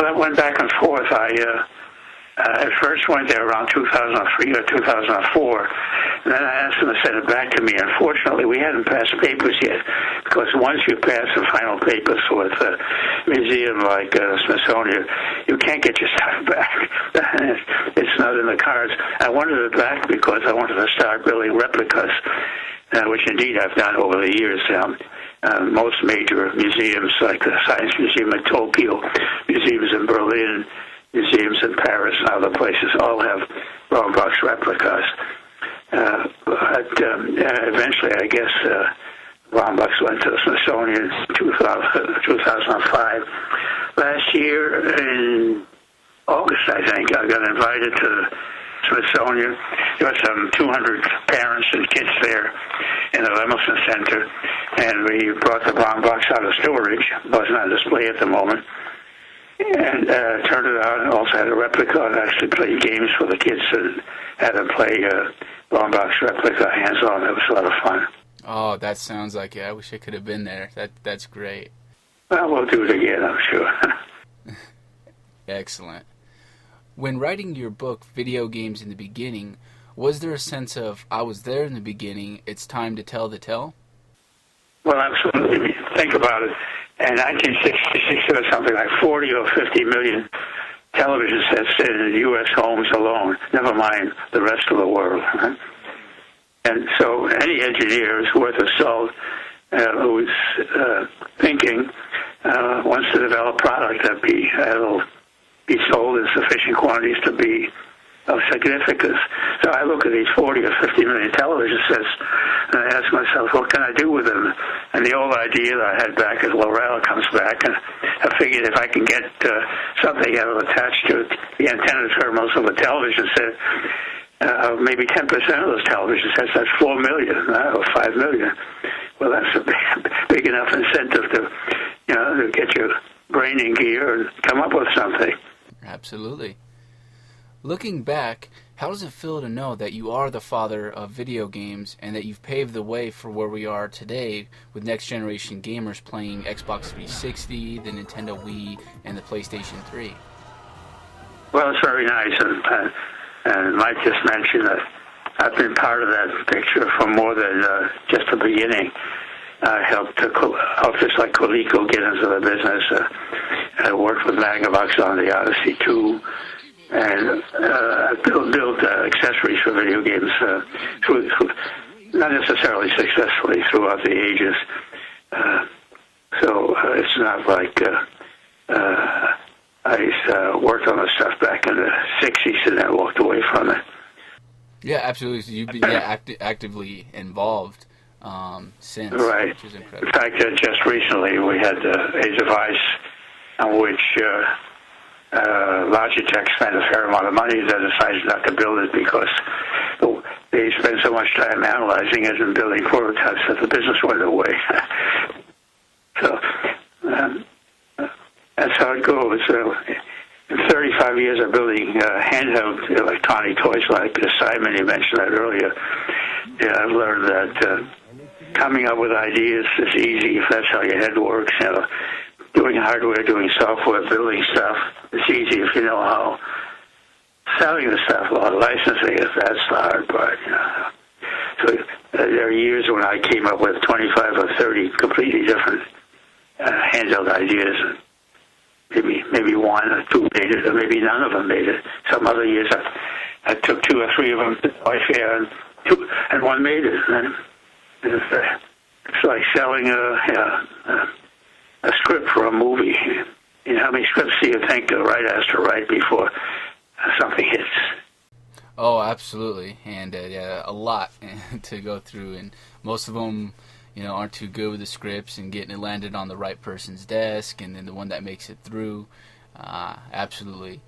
that went back and forth. I at first went there around 2003 or 2004, and then I asked them to send it back to me. Unfortunately, we hadn't passed papers yet, because once you pass the final papers with a museum like Smithsonian, you can't get your stuff back. It's not in the cards. I wanted it back because I wanted to start building replicas, which indeed I've done over the years. Most major museums, like the Science Museum in Tokyo, museums in Berlin, museums in Paris and other places, all have long box replicas. But eventually, I guess, long box went to the Smithsonian in 2005. Last year, in August, I think, I got invited to the Smithsonian. There were some 200 parents and kids there in the Lemelson Center, and we brought the long box out of storage. It wasn't on display at the moment. And turned it out, and also had a replica, and actually played games for the kids and had them play long box replica hands-on. It was a lot of fun. Oh, that sounds like it. I wish I could have been there. That's great. Well, we'll do it again, I'm sure. Excellent. When writing your book, Video Games in the Beginning, was there a sense of, I was there in the beginning, it's time to tell the tale? Well, absolutely. Think about it. In 1966, there was something like 40 or 50 million television sets in U.S. homes alone, never mind the rest of the world. Right? And so any engineer is worth a salt who's thinking wants to develop a product that'll be sold in sufficient quantities to be of significance. So I look at these 40 or 50 million television sets, and I ask myself, what can I do with them? And the old idea that I had back at Laurel comes back, and I figured if I can get something that'll attach to the antenna terminals of a television set, maybe 10% of those television sets, that's 4 million or 5 million. Well, that's a big enough incentive to get your brain in gear and come up with something. Absolutely. Looking back, how does it feel to know that you are the father of video games and that you've paved the way for where we are today with next-generation gamers playing Xbox 360, the Nintendo Wii, and the PlayStation 3? Well, it's very nice, and Mike just mentioned that I've been part of that picture for more than just the beginning. I helped outfits like Coleco get into the business. I worked with Magnavox on the Odyssey 2. And built accessories for video games, not necessarily successfully throughout the ages. So it's not like I worked on the stuff back in the 60s and then walked away from it. Yeah, absolutely. So you've been actively involved since, right. Which is incredible. In fact, just recently we had Age of Ice, on which Logitech spent a fair amount of money. They decided not to build it because they spent so much time analyzing it and building prototypes that the business went away. So that's how it goes. In 35 years of building handheld electronic toys like the Simon, you mentioned that earlier, I've learned that coming up with ideas is easy if that's how your head works. Doing hardware, doing software, building stuff, it's easy if you know how. Selling the stuff, licensing it, that's the hard part. So there are years when I came up with 25 or 30 completely different handheld ideas. Maybe one or two made it, or maybe none of them made it. Some other years I took 2 or 3 of them to toy fair, and one made it. And it's like selling a script for a movie. How many scripts do you think the writer has to write before something hits? Oh, absolutely, and a lot to go through, and most of them, aren't too good with the scripts and getting it landed on the right person's desk, and then the one that makes it through. Absolutely.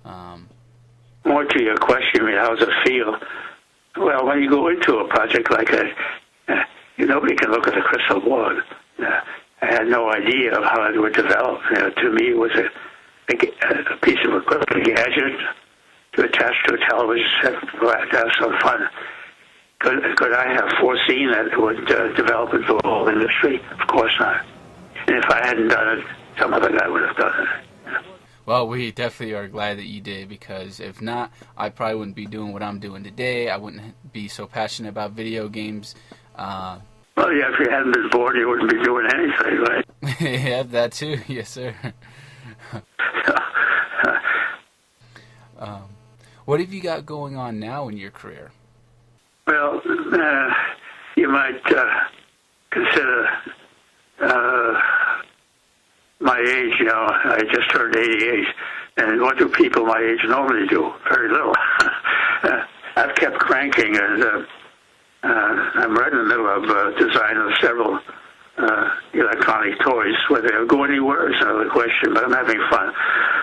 More to your question, how does it feel? Well, when you go into a project like that, nobody can look at the crystal ball. I had no idea of how it would develop. To me, it was a piece of equipment, a gadget to attach to a television set to have some fun. Could I have foreseen that it would develop into a whole industry? Of course not. And if I hadn't done it, some other guy would have done it. Well, we definitely are glad that you did, because if not, I probably wouldn't be doing what I'm doing today. I wouldn't be so passionate about video games. Well, yeah, if you hadn't been bored, you wouldn't be doing anything, right? Yeah, that too. Yes, sir. What have you got going on now in your career? Well, you might consider my age. You know, I just turned 88, and what do people my age normally do? Very little. I've kept cranking, and I'm right in the middle of design of several electronic toys. Whether they'll go anywhere is another question, but I'm having fun.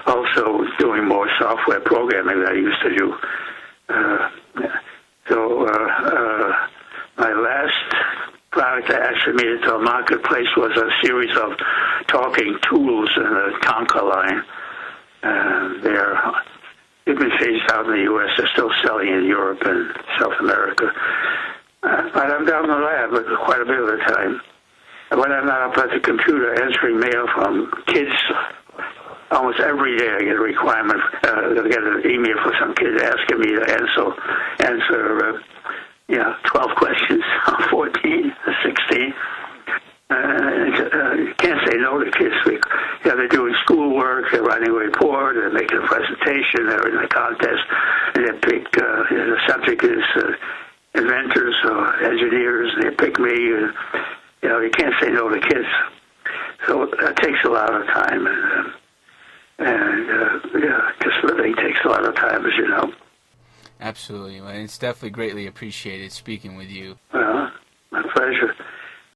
Also doing more software programming than I used to do. My last product that actually made it to a marketplace was a series of talking tools in the Tonka line. They've been phased out in the U.S. They're still selling in Europe and South America. But I'm down in the lab quite a bit of the time. When I'm not up at the computer answering mail from kids, almost every day I get a requirement. I get an email from some kid asking me to answer 12 questions, 14, 16. You can't say no to kids. They're doing schoolwork, they're writing a report, they're making a presentation, they're in a contest, and they pick, the subject is inventors or engineers, and they pick me. You can't say no to kids. So that takes a lot of time, and just living takes a lot of time, as you know. Absolutely, and it's definitely greatly appreciated speaking with you.